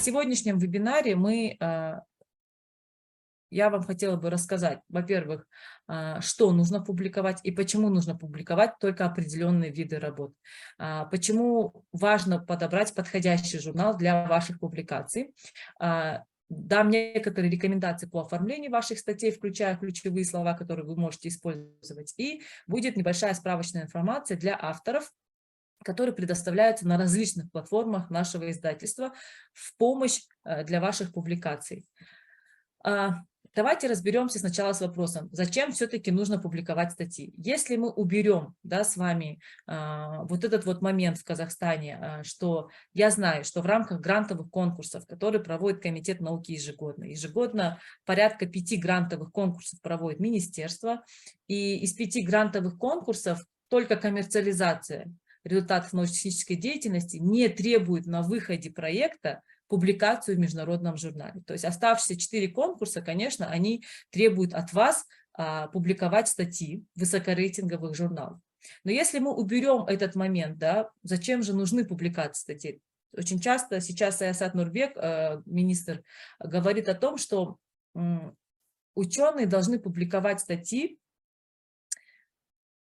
сегодняшнем вебинаре я вам хотела бы рассказать, во-первых, что нужно публиковать и почему нужно публиковать только определенные виды работ. Почему важно подобрать подходящий журнал для ваших публикаций. Дам некоторые рекомендации по оформлению ваших статей, включая ключевые слова, которые вы можете использовать. И будет небольшая справочная информация для авторов, которые предоставляются на различных платформах нашего издательства в помощь для ваших публикаций. Давайте разберемся сначала с вопросом, зачем все-таки нужно публиковать статьи. Если мы уберем, да, с вами вот этот вот момент в Казахстане, что я знаю, что в рамках грантовых конкурсов, которые проводит Комитет науки ежегодно порядка 5 грантовых конкурсов проводит министерство, и из 5 грантовых конкурсов только коммерциализация результатов научно-технической деятельности не требует на выходе проекта публикацию в международном журнале. То есть оставшиеся 4 конкурса, конечно, они требуют от вас публиковать статьи в высокорейтинговых журналах. Но если мы уберем этот момент, да, зачем же нужны публикации статей? Очень часто сейчас Саясат Нурбек, министр, говорит о том, что ученые должны публиковать статьи,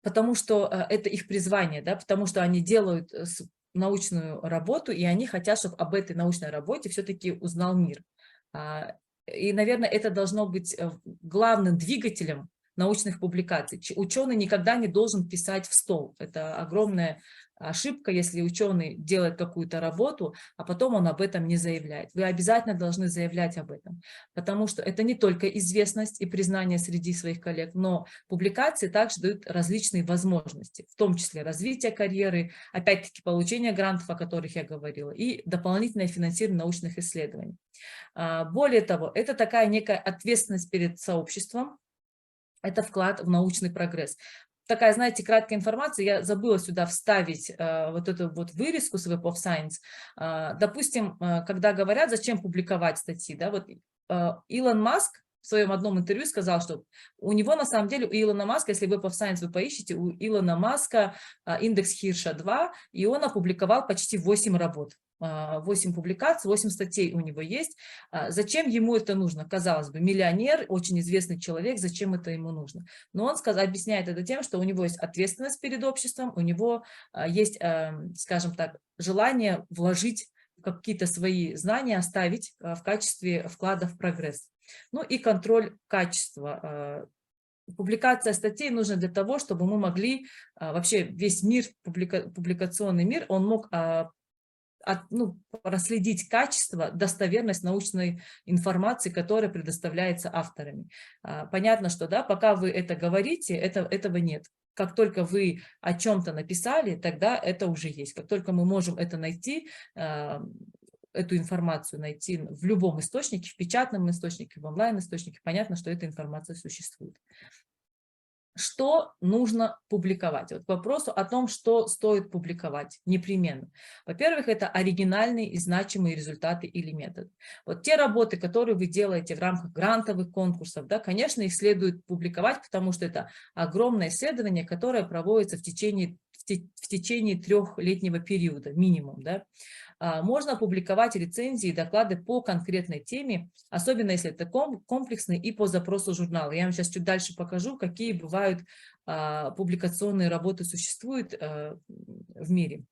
потому что это их призвание, да, потому что они делают научную работу, и они хотят, чтобы об этой научной работе все-таки узнал мир. И, наверное, это должно быть главным двигателем научных публикаций. Ученый никогда не должен писать в стол. Это огромная ошибка, если ученый делает какую-то работу, а потом он об этом не заявляет. Вы обязательно должны заявлять об этом, потому что это не только известность и признание среди своих коллег, но публикации также дают различные возможности, в том числе развитие карьеры, опять-таки получение грантов, о которых я говорила, и дополнительное финансирование научных исследований. Более того, это такая некая ответственность перед сообществом, это вклад в научный прогресс. Такая, знаете, краткая информация, я забыла сюда вставить вот эту вот вырезку с Web of Science. Допустим, когда говорят, зачем публиковать статьи, да, вот Илон Маск в своем одном интервью сказал, что у него на самом деле, у Илона Маска, если Web of Science вы поищете, у Илона Маска индекс Хирша 2, и он опубликовал почти 8 работ. 8 публикаций, 8 статей у него есть. Зачем ему это нужно? Казалось бы, миллионер, очень известный человек, зачем это ему нужно? Но он объясняет это тем, что у него есть ответственность перед обществом, у него есть, скажем так, желание вложить какие-то свои знания, оставить в качестве вклада в прогресс. Ну и контроль качества. Публикация статей нужна для того, чтобы мы могли, вообще весь мир, публикационный мир, он мог проследить качество, достоверность научной информации, которая предоставляется авторами. Понятно, что да, пока вы это говорите, этого нет. Как только вы о чем-то написали, тогда это уже есть. Как только мы можем это найти, эту информацию найти в любом источнике, в печатном источнике, в онлайн-источнике, понятно, что эта информация существует. Что нужно публиковать? Вот к вопросу о том, что стоит публиковать непременно. Во-первых, это оригинальные и значимые результаты или методы. Вот те работы, которые вы делаете в рамках грантовых конкурсов, да, конечно, их следует публиковать, потому что это огромное исследование, которое проводится в течение 3-летнего периода, минимум. Да. Можно публиковать рецензии и доклады по конкретной теме, особенно если это комплексный и по запросу журнала. Я вам сейчас чуть дальше покажу, какие бывают публикационные работы существуют в мире.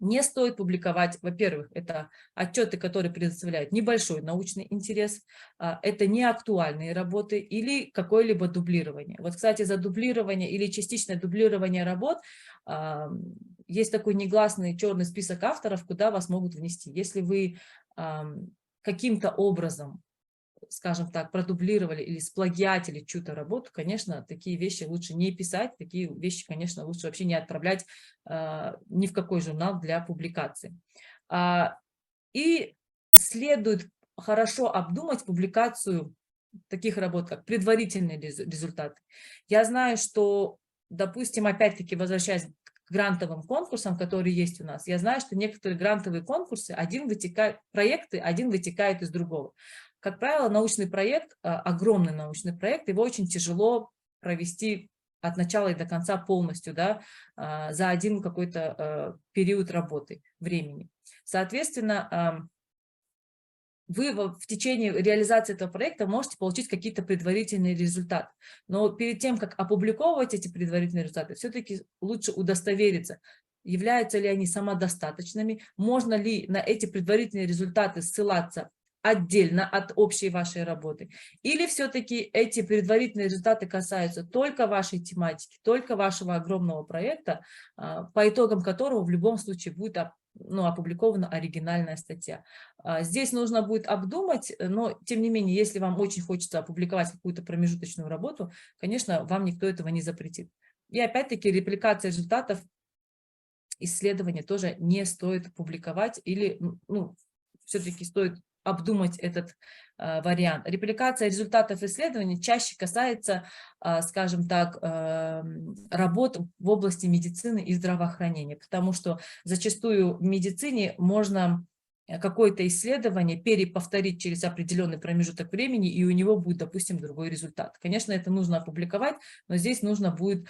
Не стоит публиковать, во-первых, это отчеты, которые предоставляют небольшой научный интерес, это не актуальные работы или какое-либо дублирование. Вот, кстати, за дублирование или частичное дублирование работ есть такой негласный черный список авторов, куда вас могут внести. Если вы каким-то образом, скажем так, продублировали или сплагиатили чью-то работу, конечно, такие вещи лучше не писать, такие вещи, конечно, лучше вообще не отправлять ни в какой журнал для публикации. И следует хорошо обдумать публикацию таких работ, как предварительные результаты. Я знаю, что, допустим, опять-таки, возвращаясь к грантовым конкурсам, которые есть у нас, я знаю, что некоторые грантовые конкурсы, проекты один вытекает из другого. Как правило, научный проект, огромный научный проект, его очень тяжело провести от начала и до конца полностью, да, за один какой-то период работы, времени. Соответственно, вы в течение реализации этого проекта можете получить какие-то предварительные результаты. Но перед тем, как опубликовывать эти предварительные результаты, все-таки лучше удостовериться, являются ли они самодостаточными, можно ли на эти предварительные результаты ссылаться отдельно от общей вашей работы, или все-таки эти предварительные результаты касаются только вашей тематики, только вашего огромного проекта, по итогам которого в любом случае будет опубликована оригинальная статья. Здесь нужно будет обдумать, но тем не менее, если вам очень хочется опубликовать какую-то промежуточную работу, конечно, вам никто этого не запретит. И опять-таки репликация результатов исследования тоже не стоит публиковать, или все-таки стоит обдумать этот вариант. Репликация результатов исследований чаще касается, скажем так, работ в области медицины и здравоохранения, потому что зачастую в медицине можно какое-то исследование переповторить через определенный промежуток времени, и у него будет, допустим, другой результат. Конечно, это нужно опубликовать, но здесь нужно будет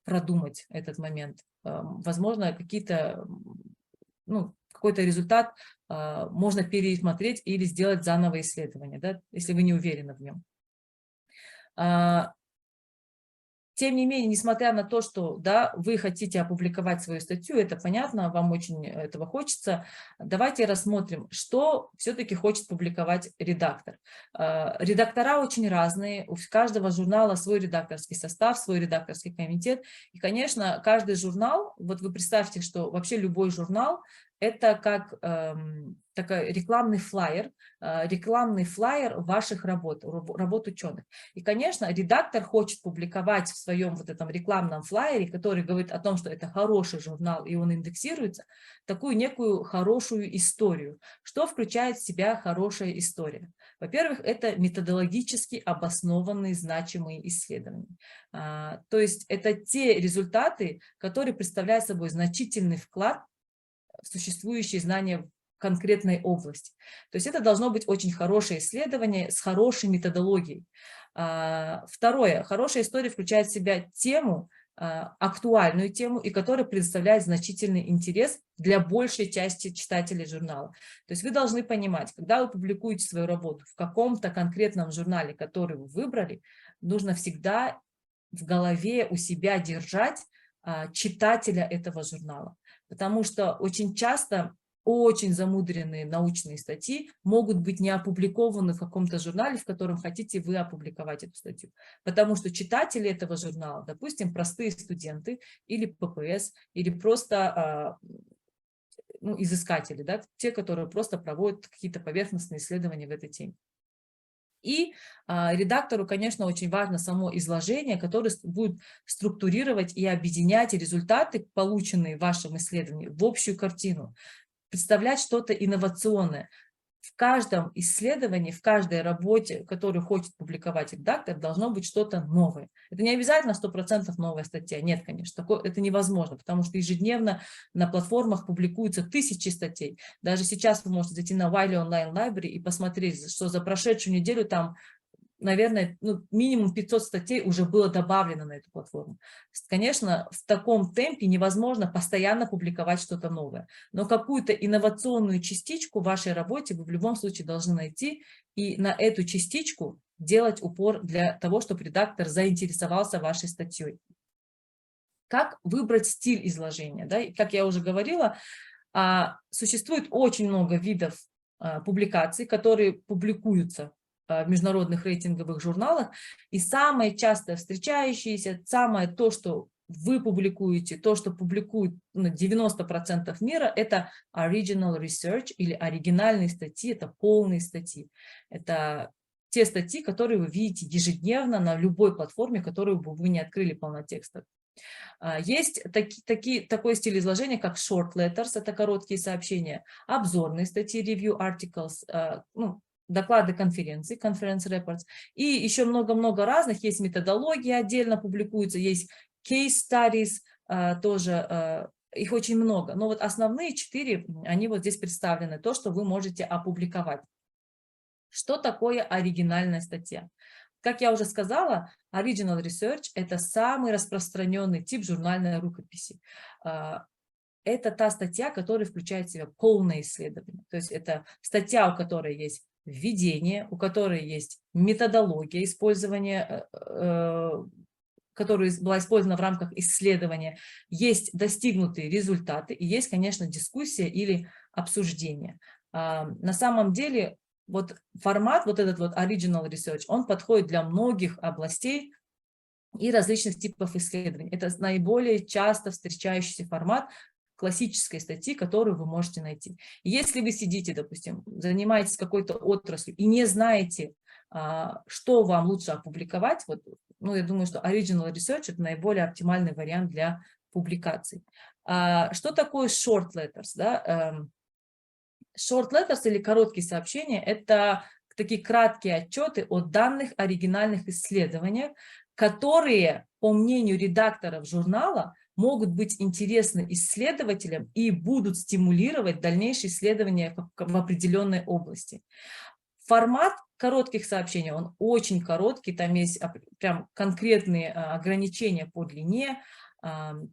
продумать этот момент. Возможно, какой-то результат можно пересмотреть или сделать заново исследование, да, если вы не уверены в нем. Тем не менее, несмотря на то, что да, вы хотите опубликовать свою статью, это понятно, вам очень этого хочется, давайте рассмотрим, что все-таки хочет публиковать редактор. Редактора очень разные, у каждого журнала свой редакторский состав, свой редакторский комитет. И, конечно, каждый журнал, вот вы представьте, что вообще любой журнал, это как такой рекламный флаер ваших работ ученых. И, конечно, редактор хочет публиковать в своем вот этом рекламном флаере, который говорит о том, что это хороший журнал и он индексируется, такую некую хорошую историю. Что включает в себя хорошая история? Во-первых, это методологически обоснованные значимые исследования. То есть это те результаты, которые представляют собой значительный вклад в существующие знания в конкретной области. То есть это должно быть очень хорошее исследование с хорошей методологией. Второе. Хорошая история включает в себя тему, актуальную тему, и которая предоставляет значительный интерес для большей части читателей журнала. То есть вы должны понимать, когда вы публикуете свою работу в каком-то конкретном журнале, который вы выбрали, нужно всегда в голове у себя держать читателя этого журнала. Потому что очень часто очень замудренные научные статьи могут быть не опубликованы в каком-то журнале, в котором хотите вы опубликовать эту статью. Потому что читатели этого журнала, допустим, простые студенты или ППС, или просто изыскатели, да, те, которые просто проводят какие-то поверхностные исследования в этой теме. И редактору, конечно, очень важно само изложение, которое будет структурировать и объединять результаты, полученные в вашем исследовании, в общую картину, представлять что-то инновационное. В каждом исследовании, в каждой работе, которую хочет публиковать редактор, должно быть что-то новое. Это не обязательно 100% новая статья. Нет, конечно, это невозможно, потому что ежедневно на платформах публикуются тысячи статей. Даже сейчас вы можете зайти на Wiley Online Library и посмотреть, что за прошедшую неделю там, наверное, минимум 500 статей уже было добавлено на эту платформу. Конечно, в таком темпе невозможно постоянно публиковать что-то новое, но какую-то инновационную частичку в вашей работе вы в любом случае должны найти, и на эту частичку делать упор для того, чтобы редактор заинтересовался вашей статьей. Как выбрать стиль изложения? Да? И, как я уже говорила, существует очень много видов публикаций, которые публикуются в международных рейтинговых журналах, и самое часто встречающееся, самое то, что вы публикуете, то, что публикуют 90% мира, это original research или оригинальные статьи, это полные статьи. Это те статьи, которые вы видите ежедневно на любой платформе, которую бы вы не открыли полнотекстом. Есть такой стиль изложения, как short letters, это короткие сообщения, обзорные статьи, review articles, доклады конференций, conference reports, и еще много-много разных, есть методологии отдельно публикуются, есть case studies, тоже их очень много, но вот основные 4, они вот здесь представлены, то, что вы можете опубликовать. Что такое оригинальная статья? Как я уже сказала, original research – это самый распространенный тип журнальной рукописи. это та статья, которая включает в себя полное исследование. То есть это статья, у которой есть введение, у которой есть методология использования, которая была использована в рамках исследования, есть достигнутые результаты и есть, конечно, дискуссия или обсуждение. На самом деле, вот формат, вот этот вот original research, он подходит для многих областей и различных типов исследований. Это наиболее часто встречающийся формат классической статьи, которую вы можете найти. Если вы сидите, допустим, занимаетесь какой-то отраслью и не знаете, что вам лучше опубликовать, вот, ну, я думаю, что original research – это наиболее оптимальный вариант для публикаций. Что такое short letters? Да? Short letters или короткие сообщения – это такие краткие отчеты о данных оригинальных исследованиях, которые, по мнению редакторов журнала, могут быть интересны исследователям и будут стимулировать дальнейшие исследования в определенной области. Формат коротких сообщений, он очень короткий, там есть прям конкретные ограничения по длине,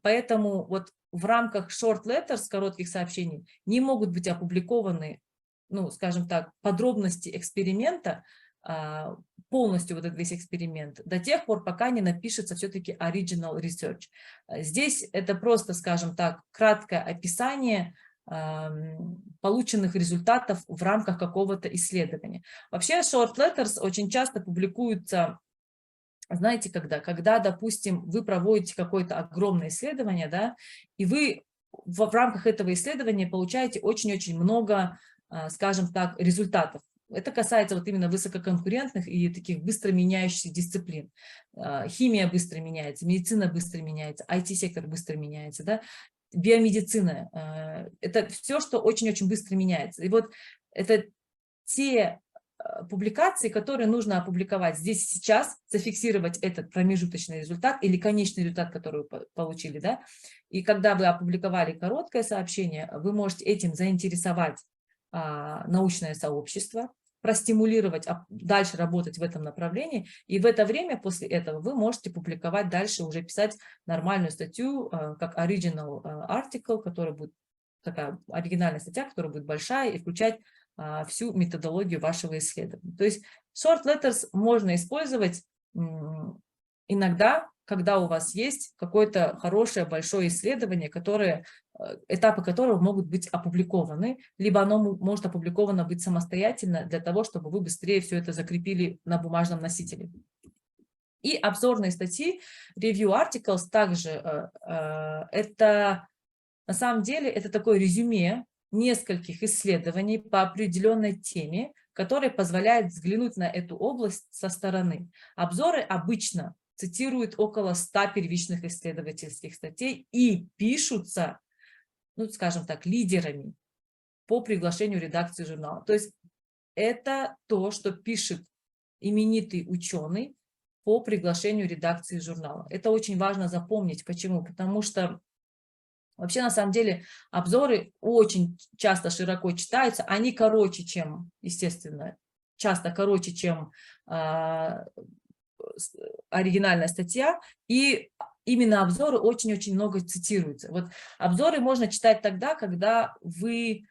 поэтому вот в рамках short letters, коротких сообщений, не могут быть опубликованы, ну, скажем так, подробности эксперимента, полностью вот этот весь эксперимент, до тех пор, пока не напишется все-таки original research. Здесь это просто, скажем так, краткое описание полученных результатов в рамках какого-то исследования. Вообще short letters очень часто публикуются, знаете, когда, допустим, вы проводите какое-то огромное исследование, да, и вы в рамках этого исследования получаете очень-очень много, скажем так, результатов. Это касается вот именно высококонкурентных и таких быстро меняющихся дисциплин. Химия быстро меняется, медицина быстро меняется, IT-сектор быстро меняется, да, биомедицина. Это все, что очень-очень быстро меняется. И вот это те публикации, которые нужно опубликовать здесь и сейчас, зафиксировать этот промежуточный результат или конечный результат, который вы получили, да, и когда вы опубликовали короткое сообщение, вы можете этим заинтересовать научное сообщество, простимулировать дальше работать в этом направлении, и в это время после этого вы можете публиковать дальше, уже писать нормальную статью, как original article, которая будет такая оригинальная статья, которая будет большая и включать всю методологию вашего исследования. То есть short letters можно использовать иногда, когда у вас есть какое-то хорошее большое исследование, этапы которого могут быть опубликованы, либо оно может опубликовано быть самостоятельно для того, чтобы вы быстрее все это закрепили на бумажном носителе. И обзорные статьи, review articles также, это на самом деле это такое резюме нескольких исследований по определенной теме, которые позволяют взглянуть на эту область со стороны. Обзоры обычно цитируют около 100 первичных исследовательских статей и пишутся, ну, скажем так, лидерами по приглашению редакции журнала. То есть это то, что пишет именитый ученый по приглашению редакции журнала. Это очень важно запомнить. Почему? Потому что вообще, на самом деле, обзоры очень часто широко читаются. Они короче, чем, естественно, часто короче, чем оригинальная статья. И именно обзоры очень-очень много цитируются. Вот обзоры можно читать тогда, когда вы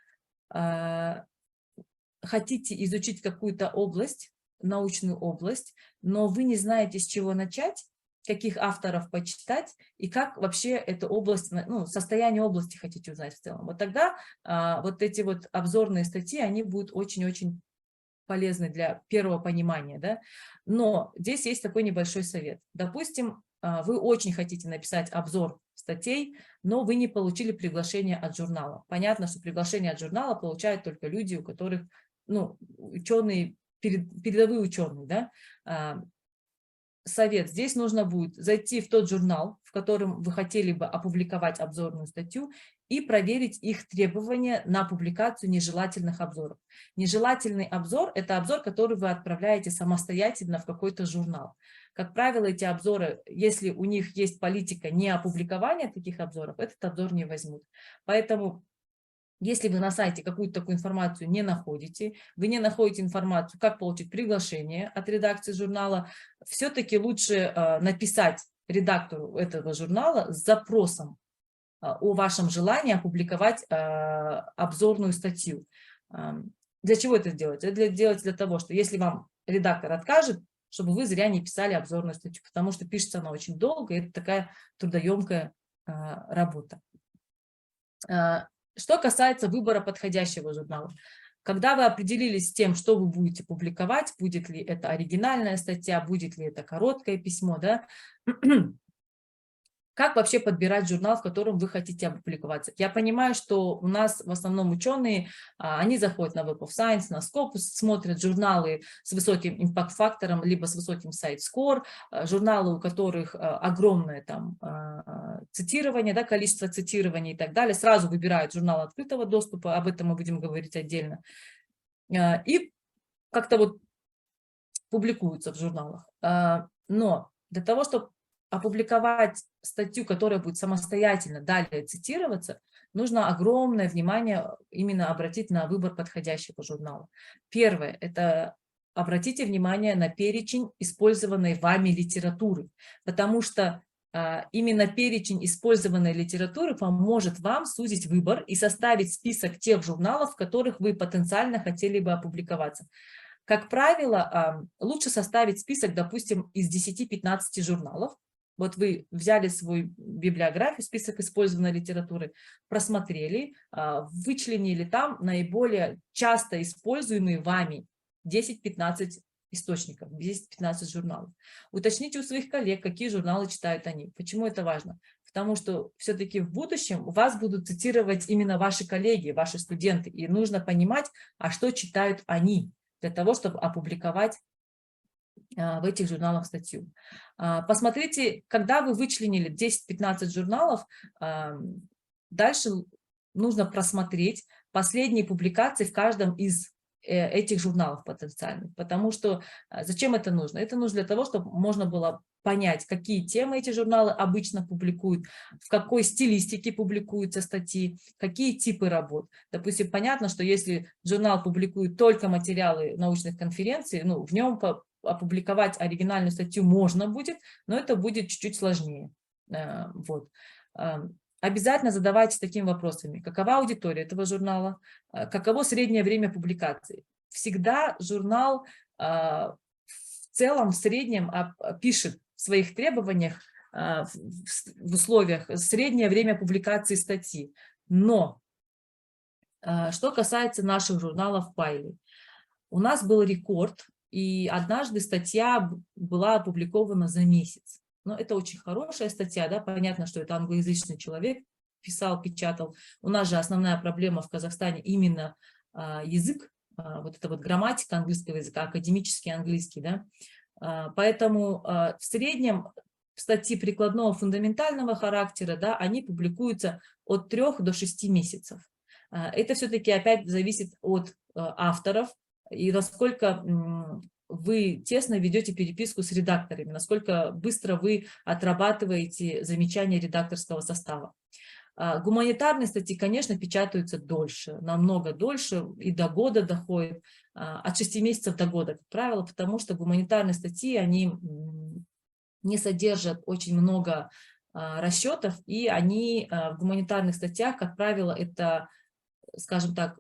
хотите изучить какую-то область, научную область, но вы не знаете, с чего начать, каких авторов почитать и как вообще эта область, ну, состояние области хотите узнать в целом. Вот тогда вот эти вот обзорные статьи, они будут очень-очень полезны для первого понимания, да. Но здесь есть такой небольшой совет. Допустим, вы очень хотите написать обзор статей, но вы не получили приглашение от журнала. Понятно, что приглашение от журнала получают только люди, у которых, ну, ученые, передовые ученые, да. Совет. Здесь нужно будет зайти в тот журнал, в котором вы хотели бы опубликовать обзорную статью, и проверить их требования на публикацию нежелательных обзоров. Нежелательный обзор – это обзор, который вы отправляете самостоятельно в какой-то журнал. Как правило, эти обзоры, если у них есть политика не опубликования таких обзоров, этот обзор не возьмут. Поэтому если вы на сайте какую-то такую информацию не находите, вы не находите информацию, как получить приглашение от редакции журнала, все-таки лучше написать редактору этого журнала с запросом о вашем желании опубликовать обзорную статью. Для чего это делать? Это делать для того, что если вам редактор откажет, чтобы вы зря не писали обзорную статью, потому что пишется она очень долго, и это такая трудоемкая работа. Что касается выбора подходящего журнала. Когда вы определились с тем, что вы будете публиковать, будет ли это оригинальная статья, будет ли это короткое письмо, да, как вообще подбирать журнал, в котором вы хотите опубликоваться? Я понимаю, что у нас в основном ученые, они заходят на Web of Science, на Scopus, смотрят журналы с высоким импакт-фактором, либо с высоким сайт-скор, журналы, у которых огромное там цитирование, да, количество цитирований и так далее. Сразу выбирают журнал открытого доступа, об этом мы будем говорить отдельно. И как-то вот публикуются в журналах. Но для того, чтобы опубликовать статью, которая будет самостоятельно далее цитироваться, нужно огромное внимание именно обратить на выбор подходящего журнала. Первое – это обратите внимание на перечень использованной вами литературы, потому что именно перечень использованной литературы поможет вам сузить выбор и составить список тех журналов, в которых вы потенциально хотели бы опубликоваться. Как правило, лучше составить список, допустим, из 10-15 журналов. Вот вы взяли свою библиографию, список использованной литературы, просмотрели, вычленили там наиболее часто используемые вами 10-15 источников, 10-15 журналов. Уточните у своих коллег, какие журналы читают они. Почему это важно? Потому что все-таки в будущем вас будут цитировать именно ваши коллеги, ваши студенты, и нужно понимать, а что читают они, для того, чтобы опубликовать в этих журналах статью. Посмотрите, когда вы вычленили 10-15 журналов, дальше нужно просмотреть последние публикации в каждом из этих журналов потенциальных. Потому что зачем это нужно? Это нужно для того, чтобы можно было понять, какие темы эти журналы обычно публикуют, в какой стилистике публикуются статьи, какие типы работ. Допустим, понятно, что если журнал публикует только материалы научных конференций, ну, в нем опубликовать оригинальную статью можно будет, но это будет чуть-чуть сложнее. Вот. Обязательно задавайтесь такими вопросами. Какова аудитория этого журнала? Каково среднее время публикации? Всегда журнал в целом, в среднем пишет в своих требованиях, в условиях среднее время публикации статьи. Но что касается наших журналов Wiley, у нас был рекорд, и однажды статья была опубликована за месяц. Но это очень хорошая статья, да, понятно, что это англоязычный человек писал, печатал. У нас же основная проблема в Казахстане именно язык, вот это вот грамматика английского языка, академический английский, да. Поэтому в среднем статьи прикладного фундаментального характера, да, они публикуются от 3 до 6 месяцев. Это все-таки опять зависит от авторов и насколько вы тесно ведете переписку с редакторами, насколько быстро вы отрабатываете замечания редакторского состава. Гуманитарные статьи, конечно, печатаются дольше, намного дольше, и до года доходит, от 6 месяцев до года, как правило, потому что гуманитарные статьи, они не содержат очень много расчетов, и они в гуманитарных статьях, как правило, это, скажем так,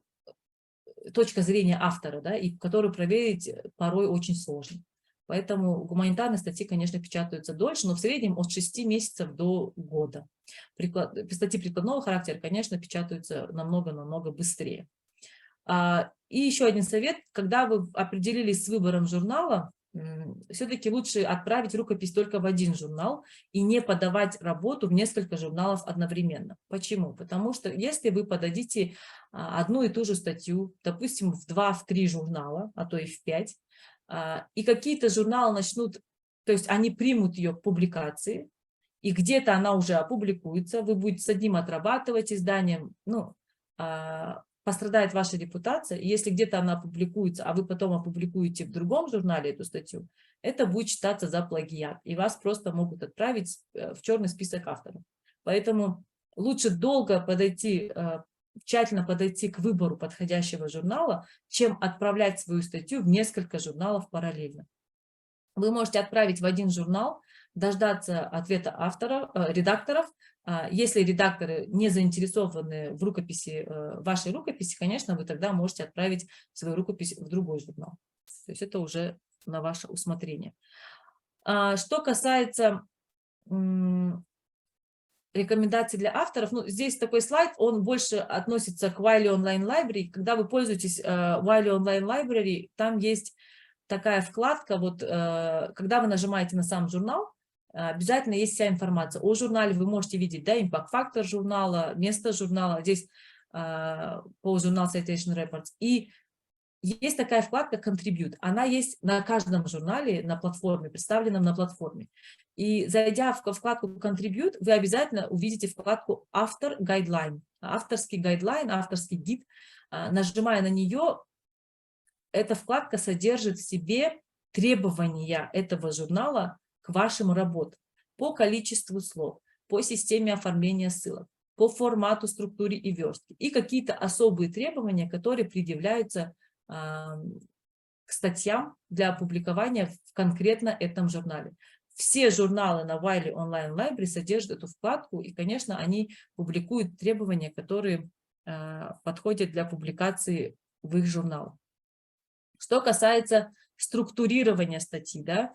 точка зрения автора, да, и которую проверить порой очень сложно. Поэтому гуманитарные статьи, конечно, печатаются дольше, но в среднем от 6 месяцев до года. Статьи прикладного характера, конечно, печатаются намного-намного быстрее. И еще один совет, когда вы определились с выбором журнала, все-таки лучше отправить рукопись только в один журнал и не подавать работу в несколько журналов одновременно. Почему? Потому что если вы подадите одну и ту же статью, допустим, в 2-3 журнала, а то и в 5, и какие-то журналы начнут, то есть они примут ее к публикации, и где-то она уже опубликуется, вы будете с одним отрабатывать изданием, ну, пострадает ваша репутация, и если где-то она опубликуется, а вы потом опубликуете в другом журнале эту статью, это будет считаться за плагиат, и вас просто могут отправить в черный список авторов. Поэтому лучше долго подойти, тщательно подойти к выбору подходящего журнала, чем отправлять свою статью в несколько журналов параллельно. Вы можете отправить в один журнал, дождаться ответа авторов, редакторов. Если редакторы не заинтересованы в рукописи, вашей рукописи, конечно, вы тогда можете отправить свою рукопись в другой журнал. То есть это уже на ваше усмотрение. Что касается рекомендаций для авторов, ну, здесь такой слайд, он больше относится к Wiley Online Library. Когда вы пользуетесь Wiley Online Library, там есть такая вкладка, вот, когда вы нажимаете на сам журнал, обязательно есть вся информация о журнале, вы можете видеть, да, импакт-фактор журнала, место журнала, здесь по журналу Citation Reports, и есть такая вкладка Contribute, она есть на каждом журнале на платформе, представленном на платформе. И зайдя в вкладку Contribute, вы обязательно увидите вкладку Автор Guideline, авторский гайдлайн, авторский гид. Нажимая на нее, эта вкладка содержит в себе требования этого журнала к вашим работам по количеству слов, по системе оформления ссылок, по формату, структуре и верстке, и какие-то особые требования, которые предъявляются к статьям для опубликования в конкретно этом журнале. Все журналы на Wiley Online Library содержат эту вкладку, и, конечно, они публикуют требования, которые подходят для публикации в их журналах. Что касается структурирования статьи, да,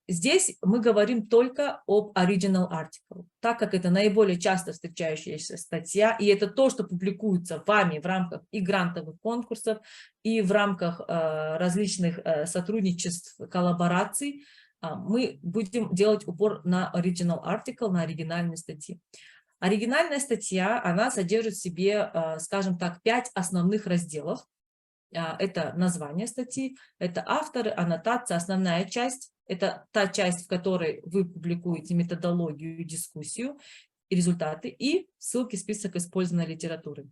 здесь мы говорим только об original article, так как это наиболее часто встречающаяся статья, и это то, что публикуется вами в рамках и грантовых конкурсов, и в рамках различных сотрудничеств, коллабораций. Мы будем делать упор на original article, на оригинальные статьи. Оригинальная статья, она содержит в себе, скажем так, 5 основных разделов. Это название статьи, это авторы, аннотация, основная часть. Это та часть, в которой вы публикуете методологию, дискуссию, результаты и ссылки, список использованной литературы.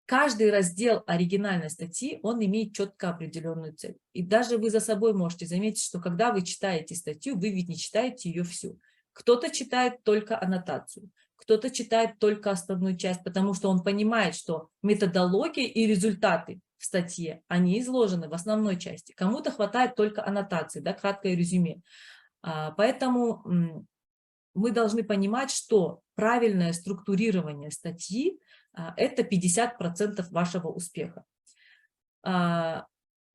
Каждый раздел оригинальной статьи, он имеет четко определенную цель. И даже вы за собой можете заметить, что когда вы читаете статью, вы ведь не читаете ее всю. Кто-то читает только аннотацию, кто-то читает только основную часть, потому что он понимает, что методология и результаты в статье, они изложены в основной части. Кому-то хватает только аннотации, да, краткое резюме. Поэтому мы должны понимать, что правильное структурирование статьи – это 50% вашего успеха.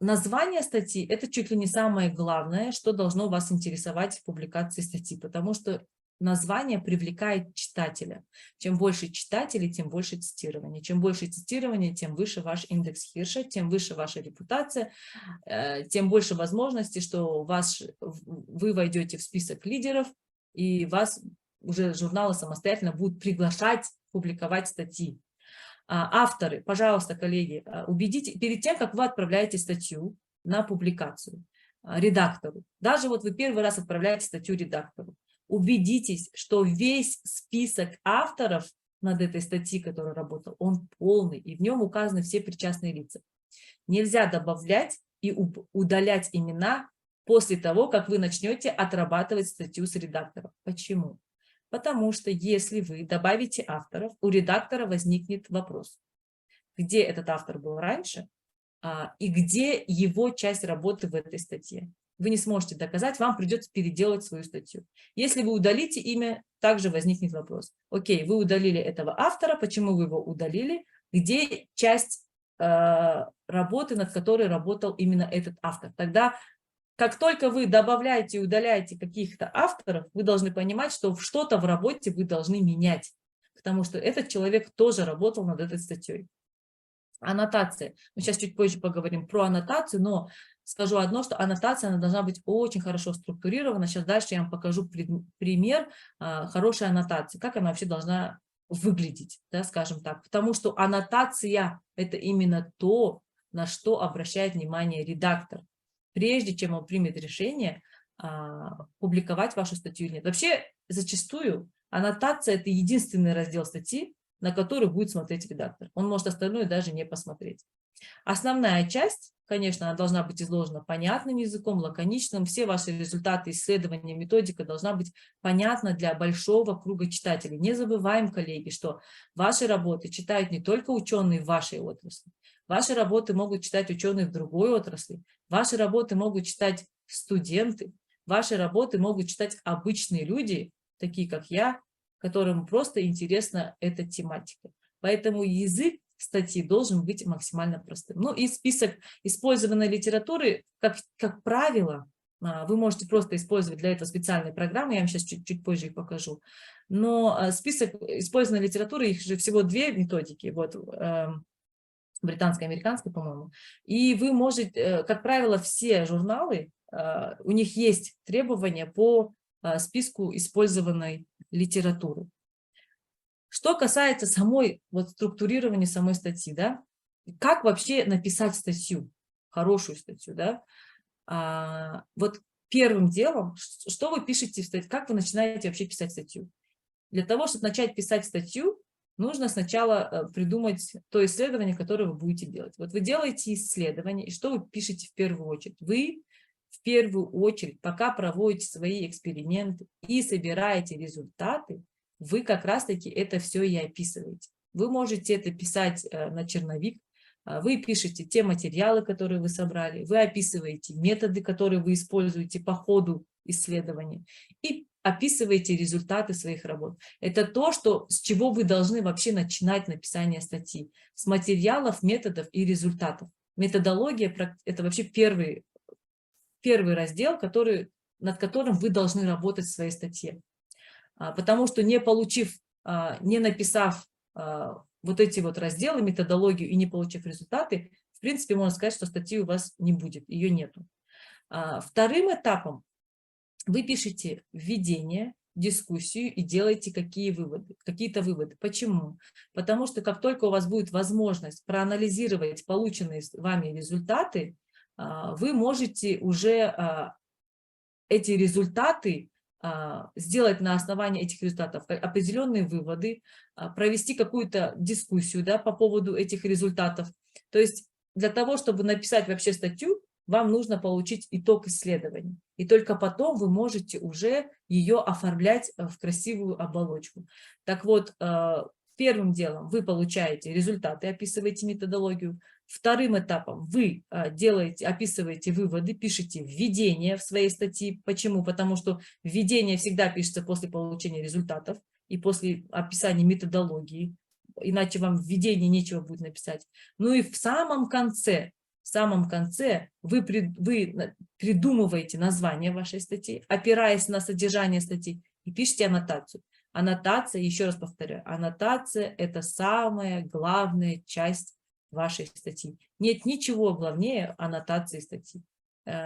Название статьи – это чуть ли не самое главное, что должно вас интересовать в публикации статьи, потому что название привлекает читателя. Чем больше читателей, тем больше цитирования. Чем больше цитирования, тем выше ваш индекс Хирша, тем выше ваша репутация, тем больше возможностей, что вы войдете в список лидеров, и вас уже журналы самостоятельно будут приглашать публиковать статьи. Авторы, пожалуйста, коллеги, убедите, перед тем, как вы отправляете статью на публикацию редактору, даже вот вы первый раз отправляете статью редактору, убедитесь, что весь список авторов над этой статьей, который работал, он полный, и в нем указаны все причастные лица. Нельзя добавлять и удалять имена после того, как вы начнете отрабатывать статью с редактором. Почему? Потому что если вы добавите авторов, у редактора возникнет вопрос, где этот автор был раньше и где его часть работы в этой статье. Вы не сможете доказать, вам придется переделать свою статью. Если вы удалите имя, также возникнет вопрос. Окей, вы удалили этого автора, почему вы его удалили, где часть работы, над которой работал именно этот автор. Тогда, как только вы добавляете и удаляете каких-то авторов, вы должны понимать, что что-то в работе вы должны менять, потому что этот человек тоже работал над этой статьей. Аннотация. Мы сейчас чуть позже поговорим про аннотацию, но скажу одно, что аннотация она должна быть очень хорошо структурирована. Сейчас дальше я вам покажу пример хорошей аннотации, как она вообще должна выглядеть, да, скажем так. Потому что аннотация – это именно то, на что обращает внимание редактор, прежде чем он примет решение публиковать вашу статью или нет. Вообще, зачастую аннотация – это единственный раздел статьи, на который будет смотреть редактор. Он может остальное даже не посмотреть. Основная часть, конечно, она должна быть изложена понятным языком, лаконичным. Все ваши результаты исследования, методика должна быть понятна для большого круга читателей. Не забываем, коллеги, что ваши работы читают не только ученые в вашей отрасли. Ваши работы могут читать ученые в другой отрасли. Ваши работы могут читать студенты. Ваши работы могут читать обычные люди, такие как я, которым просто интересна эта тематика. Поэтому язык статьи должен быть максимально простым. Ну и список использованной литературы, как правило, вы можете просто использовать для этого специальные программы, я вам сейчас чуть позже их покажу. Но список использованной литературы, их же всего 2 методики, вот, британской, американской, по-моему. И вы можете, как правило, все журналы, у них есть требования по списку использованной литературы. Что касается структурирования самой статьи, да, как вообще написать статью, хорошую статью, да, вот первым делом, что вы пишете в статье, как вы начинаете вообще писать статью? Для того, чтобы начать писать статью, нужно сначала придумать то исследование, которое вы будете делать. Вот вы делаете исследование, и что вы пишете в первую очередь? Вы в первую очередь, пока проводите свои эксперименты и собираете результаты, вы как раз-таки это все и описываете. Вы можете это писать на черновик, вы пишете те материалы, которые вы собрали, вы описываете методы, которые вы используете по ходу исследования, и описываете результаты своих работ. Это то, с чего вы должны вообще начинать написание статьи. С материалов, методов и результатов. Методология – это вообще первый раздел, над которым вы должны работать в своей статье. Потому что не написав вот эти вот разделы, методологию и не получив результаты, в принципе, можно сказать, что статьи у вас не будет, ее нету. Вторым этапом вы пишете введение, дискуссию и делаете какие-то выводы. Почему? Потому что как только у вас будет возможность проанализировать полученные вами результаты, вы можете уже эти результаты сделать на основании этих результатов определенные выводы, провести какую-то дискуссию, да, по поводу этих результатов. То есть для того, чтобы написать вообще статью, вам нужно получить итог исследования. И только потом вы можете уже ее оформлять в красивую оболочку. Так вот, первым делом вы получаете результаты, описываете методологию. Вторым этапом вы описываете выводы, пишете введение в своей статьи. Почему? Потому что введение всегда пишется после получения результатов и после описания методологии. Иначе вам введение нечего будет написать. Ну и в самом конце вы придумываете название вашей статьи, опираясь на содержание статьи, и пишите аннотацию. Аннотация, еще раз повторяю, аннотация – это самая главная часть вашей статьи. Нет ничего главнее аннотации статьи.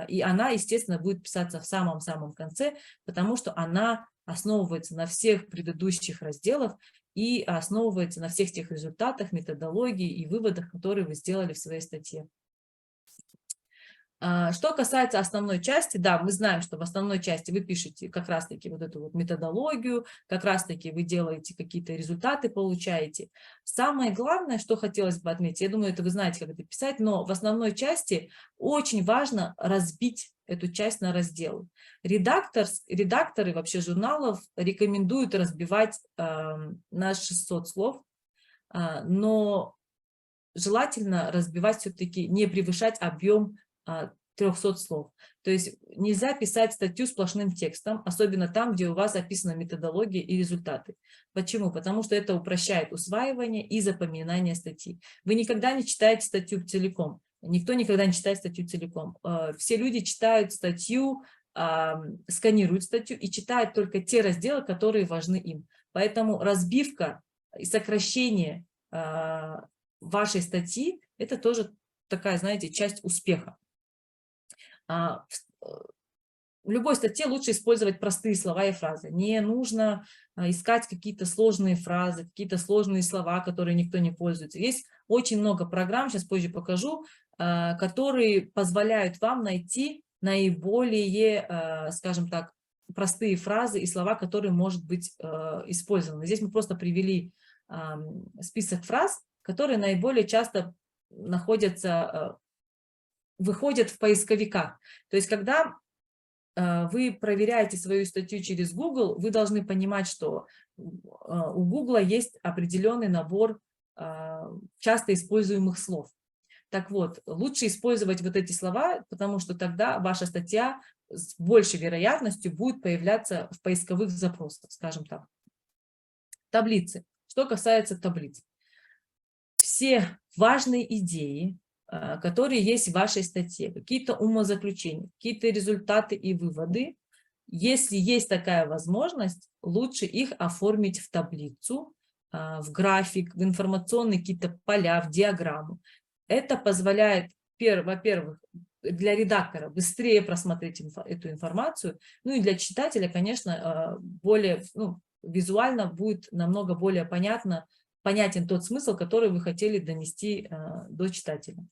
И она, естественно, будет писаться в самом-самом конце, потому что она основывается на всех предыдущих разделах и основывается на всех тех результатах, методологии и выводах, которые вы сделали в своей статье. Что касается основной части, да, мы знаем, что в основной части вы пишете как раз-таки вот эту вот методологию, как раз-таки вы делаете какие-то результаты, получаете. Самое главное, что хотелось бы отметить, я думаю, это вы знаете, как это писать, но в основной части очень важно разбить эту часть на разделы. Редакторы вообще журналов рекомендуют разбивать на 600 слов, но желательно разбивать все-таки, не превышать объем 300 слов. То есть нельзя писать статью сплошным текстом, особенно там, где у вас описана методология и результаты. Почему? Потому что это упрощает усваивание и запоминание статьи. Вы никогда не читаете статью целиком. Никто никогда не читает статью целиком. Все люди читают статью, сканируют статью и читают только те разделы, которые важны им. Поэтому разбивка и сокращение вашей статьи – это тоже такая, знаете, часть успеха. В любой статье лучше использовать простые слова и фразы. Не нужно искать какие-то сложные фразы, какие-то сложные слова, которые никто не пользуется. Есть очень много программ, сейчас позже покажу, которые позволяют вам найти наиболее, скажем так, простые фразы и слова, которые может быть использованы. Здесь мы просто привели список фраз, которые наиболее часто выходят в поисковиках. То есть, когда вы проверяете свою статью через Google, вы должны понимать, что у Google есть определенный набор часто используемых слов. Так вот, лучше использовать вот эти слова, потому что тогда ваша статья с большей вероятностью будет появляться в поисковых запросах, скажем так. Таблицы. Что касается таблиц. Все важные идеи, которые есть в вашей статье, какие-то умозаключения, какие-то результаты и выводы, если есть такая возможность, лучше их оформить в таблицу, в график, в информационные какие-то поля, в диаграмму. Это позволяет, во-первых, для редактора быстрее просмотреть эту информацию, ну и для читателя, конечно, более, визуально будет намного более понятен тот смысл, который вы хотели донести до читателя.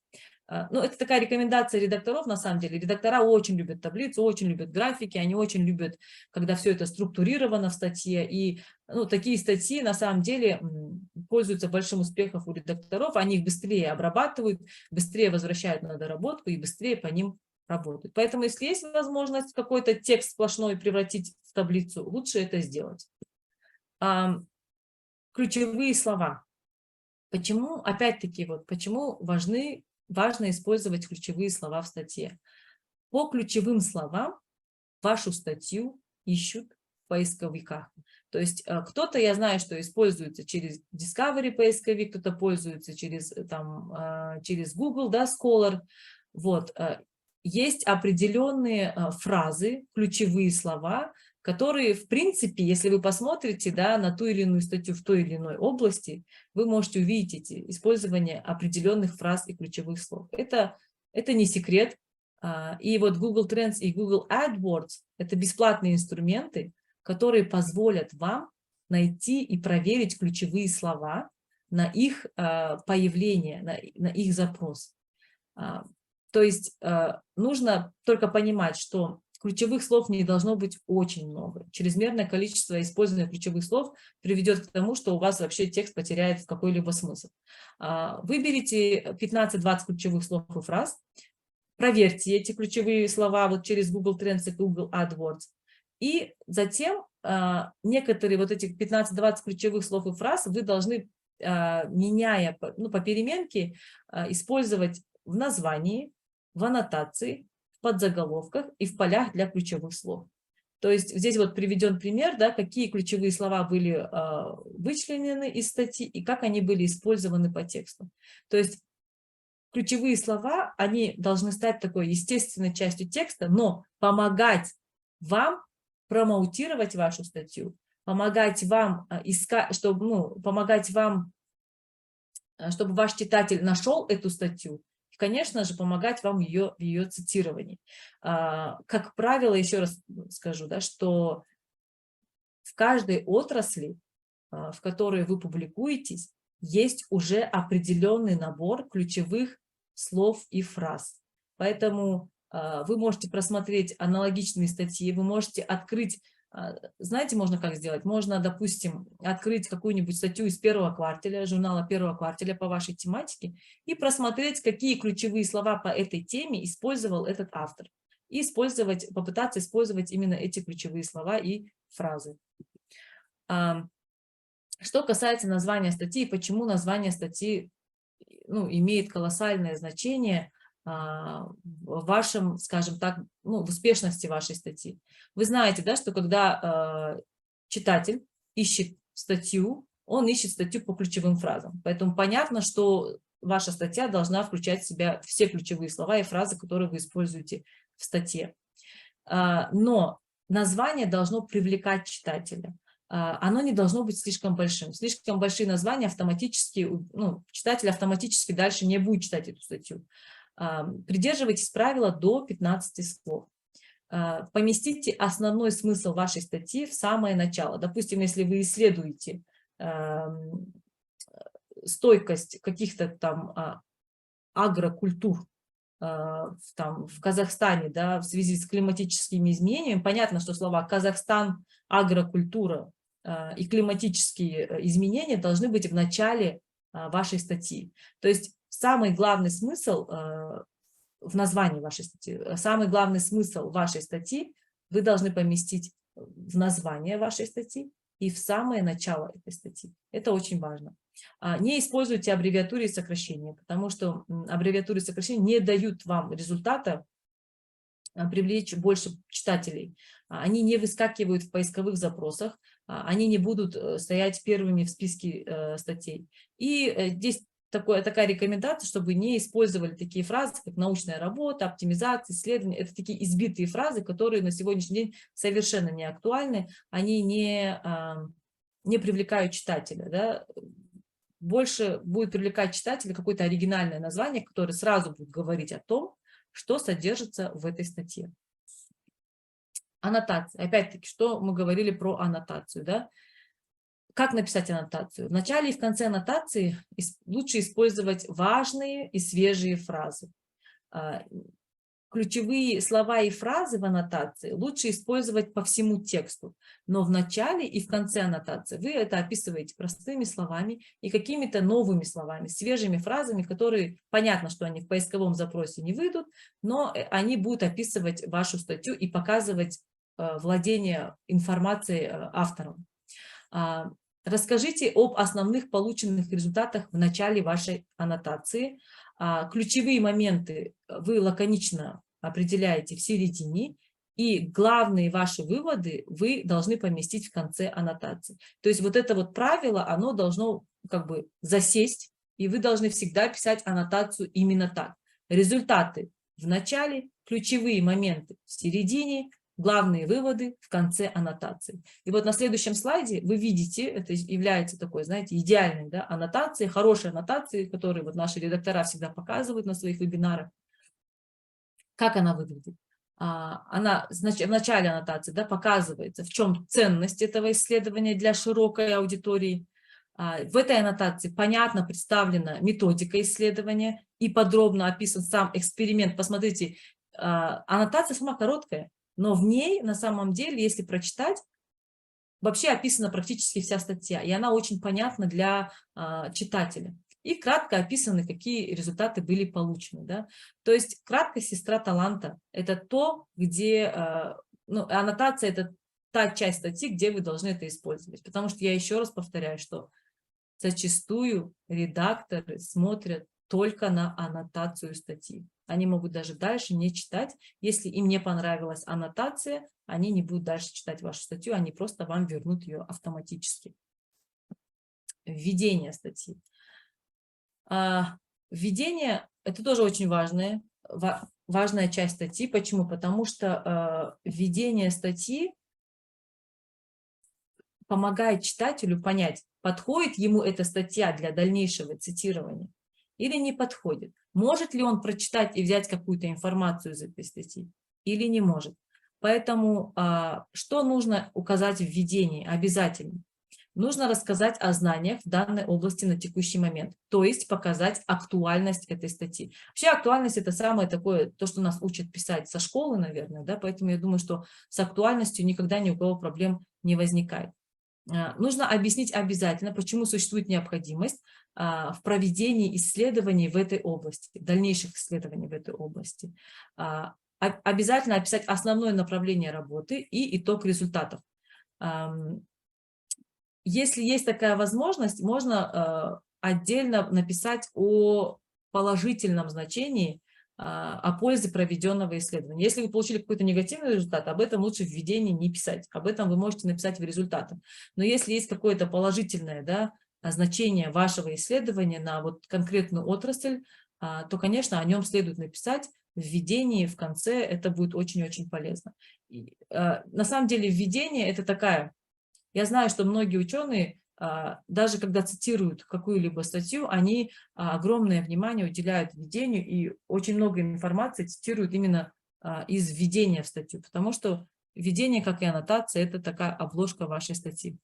Ну, это такая рекомендация редакторов, на самом деле. Редактора очень любят таблицу, очень любят графики, они очень любят, когда все это структурировано в статье. И такие статьи, на самом деле, пользуются большим успехом у редакторов. Они их быстрее обрабатывают, быстрее возвращают на доработку и быстрее по ним работают. Поэтому, если есть возможность какой-то текст сплошной превратить в таблицу, лучше это сделать. Ключевые слова. Почему, опять-таки, почему важно использовать ключевые слова в статье? По ключевым словам вашу статью ищут в поисковиках. То есть кто-то, я знаю, что используется через Discovery поисковик, кто-то пользуется через Google, да, Scholar. Вот. Есть определенные фразы, ключевые слова, которые, в принципе, если вы посмотрите, да, на ту или иную статью в той или иной области, вы можете увидеть использование определенных фраз и ключевых слов. Это не секрет. И вот Google Trends и Google AdWords – это бесплатные инструменты, которые позволят вам найти и проверить ключевые слова на их появление, на их запрос. То есть нужно только понимать, что ключевых слов не должно быть очень много. Чрезмерное количество использования ключевых слов приведет к тому, что у вас вообще текст потеряет какой-либо смысл. Выберите 15-20 ключевых слов и фраз, проверьте эти ключевые слова вот через Google Trends и Google AdWords, и затем некоторые вот этих 15-20 ключевых слов и фраз вы должны, меняя по переменке, использовать в названии, в аннотации, в подзаголовках и в полях для ключевых слов. То есть здесь вот приведен пример, да, какие ключевые слова были вычленены из статьи и как они были использованы по тексту. То есть ключевые слова, они должны стать такой естественной частью текста, но помогать вам промоутировать вашу статью, помогать вам искать, чтобы ваш читатель нашел эту статью, и, конечно же, помогать вам в ее цитировании. Как правило, еще раз скажу, да, что в каждой отрасли, в которой вы публикуетесь, есть уже определенный набор ключевых слов и фраз. Поэтому вы можете просмотреть аналогичные статьи, вы можете открыть, знаете, можно как сделать? Можно, допустим, открыть какую-нибудь статью из первого кварталя, журнала первого кварталя по вашей тематике и просмотреть, какие ключевые слова по этой теме использовал этот автор. И попытаться использовать именно эти ключевые слова и фразы. Что касается названия статьи, почему название статьи имеет колоссальное значение в вашем, скажем так, в успешности вашей статьи. Вы знаете, да, что когда читатель ищет статью, он ищет статью по ключевым фразам. Поэтому понятно, что ваша статья должна включать в себя все ключевые слова и фразы, которые вы используете в статье. Но название должно привлекать читателя. Оно не должно быть слишком большим. Слишком большие названия автоматически, читатель автоматически дальше не будет читать эту статью. Придерживайтесь правила до 15 слов. Поместите основной смысл вашей статьи в самое начало. Допустим, если вы исследуете стойкость каких-то там агрокультур в Казахстане, да, в связи с климатическими изменениями, понятно, что слова «Казахстан», «агрокультура» и климатические изменения должны быть в начале вашей статьи. То есть самый главный смысл в названии вашей статьи, самый главный смысл вашей статьи вы должны поместить в название вашей статьи и в самое начало этой статьи. Это очень важно. Не используйте аббревиатуры и сокращения, потому что аббревиатуры и сокращения не дают вам результата привлечь больше читателей. Они не выскакивают в поисковых запросах, они не будут стоять первыми в списке статей. И здесь такая рекомендация, чтобы не использовали такие фразы, как научная работа, оптимизация, исследование. Это такие избитые фразы, которые на сегодняшний день совершенно не актуальны, они не привлекают читателя. Да? Больше будет привлекать читателя какое-то оригинальное название, которое сразу будет говорить о том, что содержится в этой статье. Аннотация. Опять-таки, что мы говорили про аннотацию, да? Как написать аннотацию? В начале и в конце аннотации лучше использовать важные и свежие фразы. Ключевые слова и фразы в аннотации лучше использовать по всему тексту, но в начале и в конце аннотации вы это описываете простыми словами и какими-то новыми словами, свежими фразами, которые, понятно, что они в поисковом запросе не выйдут, но они будут описывать вашу статью и показывать владение информацией автором. Расскажите об основных полученных результатах в начале вашей аннотации. Ключевые моменты вы лаконично определяете в середине, и главные ваши выводы вы должны поместить в конце аннотации. То есть вот это вот правило, оно должно как бы засесть, и вы должны всегда писать аннотацию именно так. Результаты в начале, ключевые моменты в середине, главные выводы в конце аннотации. И вот на следующем слайде вы видите, это является такой, знаете, идеальной, да, аннотацией, хорошей аннотацией, которую вот наши редактора всегда показывают на своих вебинарах. Как она выглядит? Она в начале аннотации, да, показывается, в чем ценность этого исследования для широкой аудитории. В этой аннотации понятно представлена методика исследования и подробно описан сам эксперимент. Посмотрите, аннотация сама короткая, но в ней, на самом деле, если прочитать, вообще описана практически вся статья, и она очень понятна для читателя. И кратко описаны, какие результаты были получены. Да? То есть краткость сестра таланта – это то, где… аннотация – это та часть статьи, где вы должны это использовать. Потому что я еще раз повторяю, что зачастую редакторы смотрят только на аннотацию статьи. Они могут даже дальше не читать. Если им не понравилась аннотация, они не будут дальше читать вашу статью, они просто вам вернут ее автоматически. Введение статьи. Введение – это тоже очень важная часть статьи. Почему? Потому что введение статьи помогает читателю понять, подходит ему эта статья для дальнейшего цитирования или не подходит. Может ли он прочитать и взять какую-то информацию из этой статьи или не может. Поэтому что нужно указать в введении обязательно? Нужно рассказать о знаниях в данной области на текущий момент, то есть показать актуальность этой статьи. Вообще актуальность – это самое такое, то, что нас учат писать со школы, наверное, да, поэтому я думаю, что с актуальностью никогда ни у кого проблем не возникает. Нужно объяснить обязательно, почему существует необходимость в проведении исследований в этой области, дальнейших исследований в этой области. Обязательно описать основное направление работы и итог результатов. Если есть такая возможность, можно отдельно написать о положительном значении, о пользе проведенного исследования. Если вы получили какой-то негативный результат, об этом лучше в введении не писать. Об этом вы можете написать в результатах. Но если есть какое-то положительное, да, значение вашего исследования на вот конкретную отрасль, то, конечно, о нем следует написать в введении, в конце. Это будет очень-очень полезно. На самом деле введение – это такая… Я знаю, что многие ученые, даже когда цитируют какую-либо статью, они огромное внимание уделяют введению и очень много информации цитируют именно из введения в статью, потому что введение, как и аннотация, это такая обложка вашей статьи.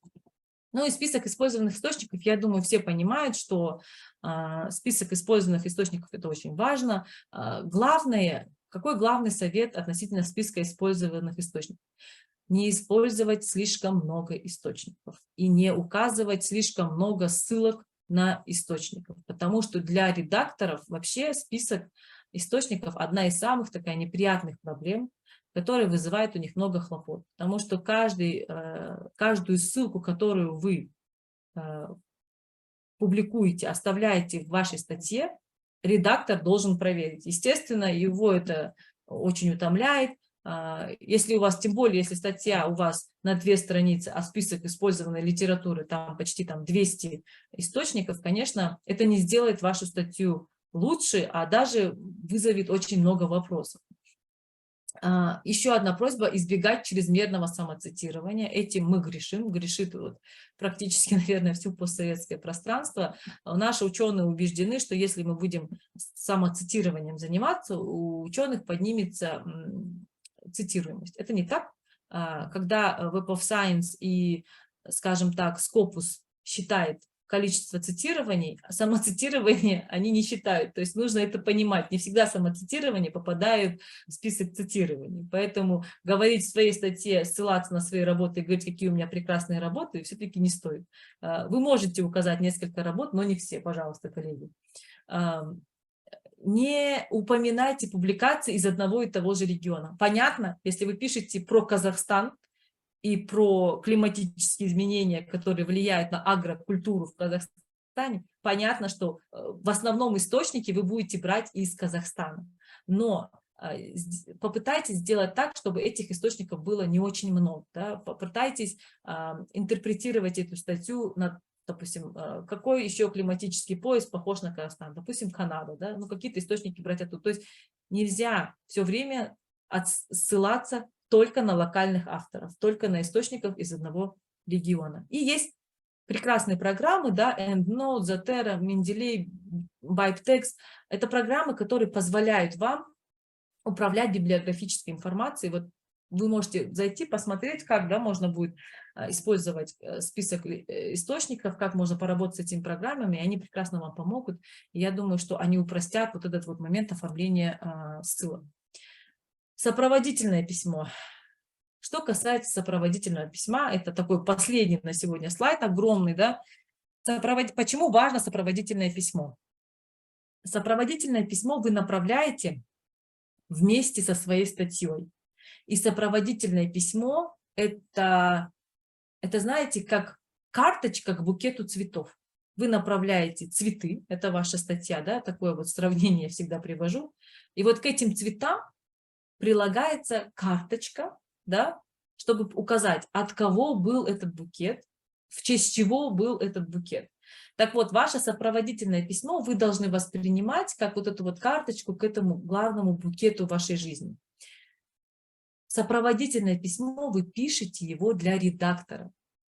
Ну и список использованных источников, я думаю, все понимают, что список использованных источников – это очень важно. Какой главный совет относительно списка использованных источников? Не использовать слишком много источников и не указывать слишком много ссылок на источников, потому что для редакторов вообще список источников одна из самых такая неприятных проблем, которая вызывает у них много хлопот, потому что каждую ссылку, которую вы публикуете, оставляете в вашей статье, редактор должен проверить. Естественно, его это очень утомляет. Если у вас, тем более, если статья у вас на 2 страницы, а список использованной литературы там почти 200 источников, конечно, это не сделает вашу статью лучше, а даже вызовет очень много вопросов. Еще одна просьба – избегать чрезмерного самоцитирования. Этим мы грешим, грешит практически, наверное, все постсоветское пространство. Наши ученые убеждены, что если мы будем самоцитированием заниматься, у ученых поднимется цитируемость. Это не так. Когда Web of Science и, скажем так, Scopus считает количество цитирований, а самоцитирование они не считают. То есть нужно это понимать. Не всегда самоцитирование попадает в список цитирований. Поэтому говорить в своей статье, ссылаться на свои работы и говорить, какие у меня прекрасные работы, все-таки не стоит. Вы можете указать несколько работ, но не все, пожалуйста, коллеги. Не упоминайте публикации из одного и того же региона. Понятно, если вы пишете про Казахстан и про климатические изменения, которые влияют на агрокультуру в Казахстане, понятно, что в основном источники вы будете брать из Казахстана. Но попытайтесь сделать так, чтобы этих источников было не очень много. Да? Попытайтесь интерпретировать эту статью на, допустим, какой еще климатический пояс похож на Казахстан, допустим, Канада, да? Ну, какие-то источники брать оттуда. То есть нельзя все время ссылаться только на локальных авторов, только на источников из одного региона. И есть прекрасные программы, да, EndNote, Zotero, Mendeley, BibTeX. Это программы, которые позволяют вам управлять библиографической информацией. Вот вы можете зайти, посмотреть, как, да, можно будет использовать список источников, как можно поработать с этими программами, и они прекрасно вам помогут. И я думаю, что они упростят вот этот вот момент оформления ссылок. Сопроводительное письмо. Что касается сопроводительного письма, это такой последний на сегодня слайд, огромный, да. Почему важно сопроводительное письмо? Сопроводительное письмо вы направляете вместе со своей статьей. И сопроводительное письмо это знаете, как карточка к букету цветов. Вы направляете цветы, это ваша статья, да, такое вот сравнение я всегда привожу. И вот к этим цветам прилагается карточка, да, чтобы указать, от кого был этот букет, в честь чего был этот букет. Так вот, ваше сопроводительное письмо вы должны воспринимать как вот эту вот карточку к этому главному букету вашей жизни. Сопроводительное письмо вы пишете его для редактора.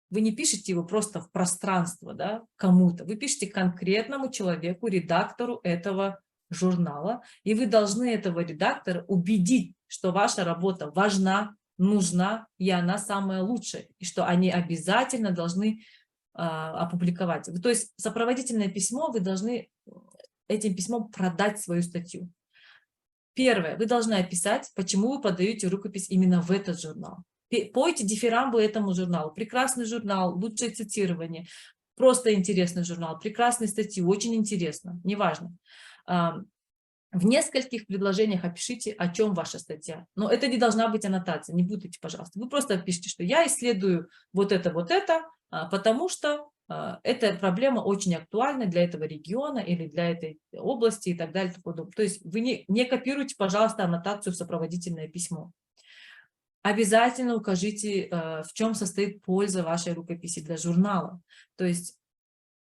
Вы не пишете его просто в пространство, да, кому-то. Вы пишете конкретному человеку, редактору этого журнала, и вы должны этого редактора убедить, что ваша работа важна, нужна, и она самая лучшая, и что они обязательно должны опубликовать. То есть сопроводительное письмо, вы должны этим письмом продать свою статью. Первое, вы должны описать, почему вы подаете рукопись именно в этот журнал. Пойте дифирамбы этому журналу. Прекрасный журнал, лучшее цитирование, просто интересный журнал, прекрасные статьи, очень интересно, неважно. В нескольких предложениях опишите, о чем ваша статья. Но это не должна быть аннотация, не путайте, пожалуйста. Вы просто пишите, что я исследую вот это, потому что эта проблема очень актуальна для этого региона или для этой области и так далее. То есть вы не копируйте, пожалуйста, аннотацию в сопроводительное письмо. Обязательно укажите, в чем состоит польза вашей рукописи для журнала. То есть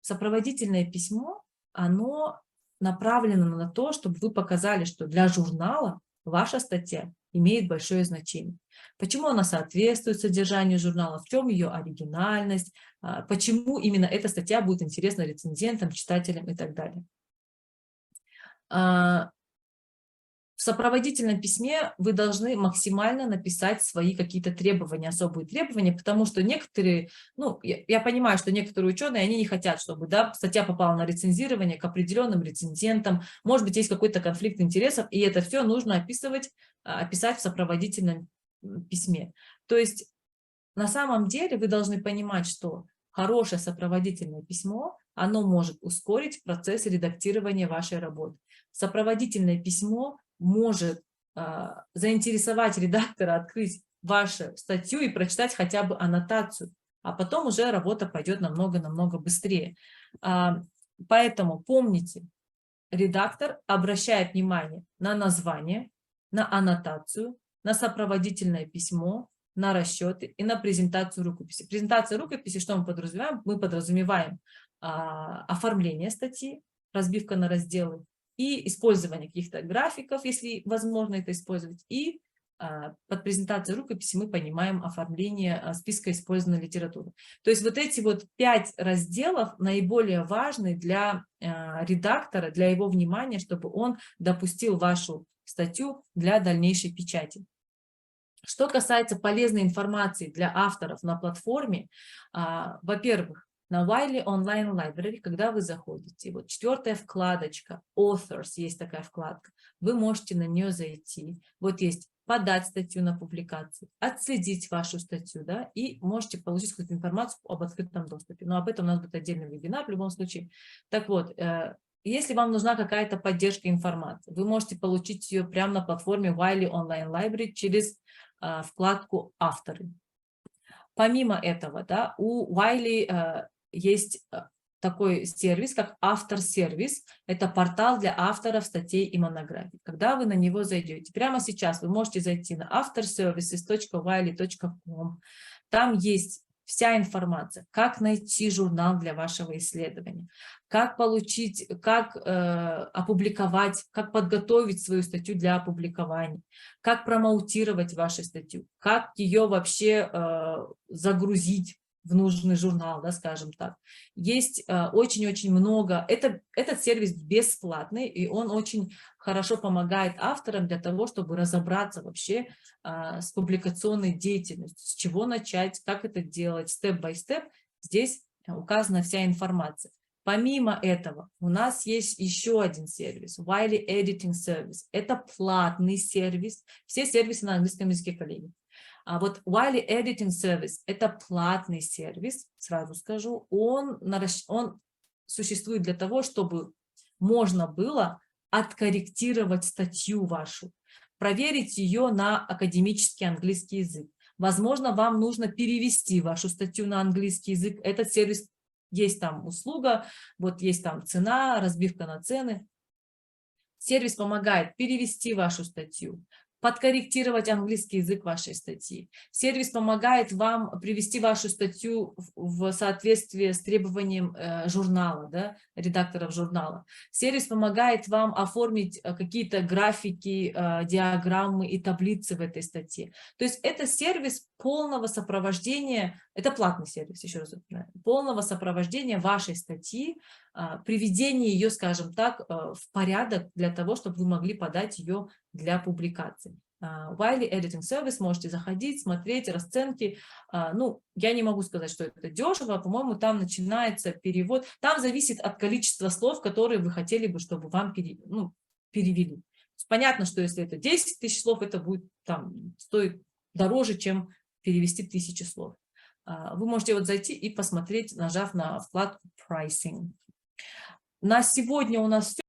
сопроводительное письмо, оно направлено на то, чтобы вы показали, что для журнала ваша статья имеет большое значение. Почему она соответствует содержанию журнала, в чем ее оригинальность, почему именно эта статья будет интересна рецензентам, читателям и так далее. В сопроводительном письме вы должны максимально написать свои какие-то требования, особые требования, потому что некоторые, ну, я понимаю, что некоторые ученые, они не хотят, чтобы, да, статья попала на рецензирование к определенным рецензентам, может быть, есть какой-то конфликт интересов, и это все нужно описать в сопроводительном письме. То есть на самом деле вы должны понимать, что хорошее сопроводительное письмо, оно может ускорить процесс редактирования вашей работы. Сопроводительное письмо может заинтересовать редактора открыть вашу статью и прочитать хотя бы аннотацию. а потом уже работа пойдет намного-намного быстрее. Поэтому помните, редактор обращает внимание на название, на аннотацию, на сопроводительное письмо, на расчеты и на презентацию рукописи. Презентация рукописи, что мы подразумеваем? Мы подразумеваем оформление статьи, разбивка на разделы и использование каких-то графиков, если возможно это использовать, и под презентацией рукописи мы понимаем оформление списка использованной литературы. То есть вот эти вот 5 разделов наиболее важны для редактора, для его внимания, чтобы он допустил вашу статью для дальнейшей печати. Что касается полезной информации для авторов на платформе, во-первых, на Wiley Online Library, когда вы заходите, вот 4-я вкладочка, Authors, есть такая вкладка, вы можете на нее зайти. Вот есть подать статью на публикацию, отследить вашу статью, да, и можете получить какую-то информацию об открытом доступе. Но об этом у нас будет отдельный вебинар в любом случае. Так вот, если вам нужна какая-то поддержка информации, вы можете получить ее прямо на платформе Wiley Online Library через вкладку «Авторы». Помимо этого, да, у Wiley есть такой сервис, как автор-сервис. Это портал для авторов статей и монографий. Когда вы на него зайдете, прямо сейчас вы можете зайти на authorservices.wiley.com. Там есть вся информация, как найти журнал для вашего исследования, как получить, как опубликовать, как подготовить свою статью для опубликования, как промоутировать вашу статью, как ее вообще загрузить в нужный журнал, да, скажем так. Есть очень-очень много. Этот сервис бесплатный, и он очень хорошо помогает авторам для того, чтобы разобраться вообще с публикационной деятельностью, с чего начать, как это делать, степ-бай-степ. Здесь указана вся информация. Помимо этого, у нас есть еще один сервис, Wiley Editing Service. Это платный сервис. Все сервисы на английском языке, коллеги. А вот Wiley Editing Service – это платный сервис, сразу скажу. Он существует для того, чтобы можно было откорректировать статью вашу, проверить ее на академический английский язык. Возможно, вам нужно перевести вашу статью на английский язык. Этот сервис, есть там услуга, вот есть там цена, разбивка на цены. Сервис помогает перевести вашу статью, подкорректировать английский язык вашей статьи. Сервис помогает вам привести вашу статью в соответствие с требованием журнала, да, редакторов журнала. Сервис помогает вам оформить какие-то графики, диаграммы и таблицы в этой статье. То есть это сервис полного сопровождения, это платный сервис, еще раз напоминаю, полного сопровождения вашей статьи, приведение ее, скажем так, в порядок для того, чтобы вы могли подать ее для публикации. Wiley Editing Service, можете заходить, смотреть расценки. Ну, я не могу сказать, что это дешево, по-моему, там начинается перевод. Там зависит от количества слов, которые вы хотели бы, чтобы вам перевели. Понятно, что если это 10 тысяч слов, это будет там стоить дороже, чем перевести 1000 слов. Вы можете вот зайти и посмотреть, нажав на вкладку Pricing. На сегодня у нас все.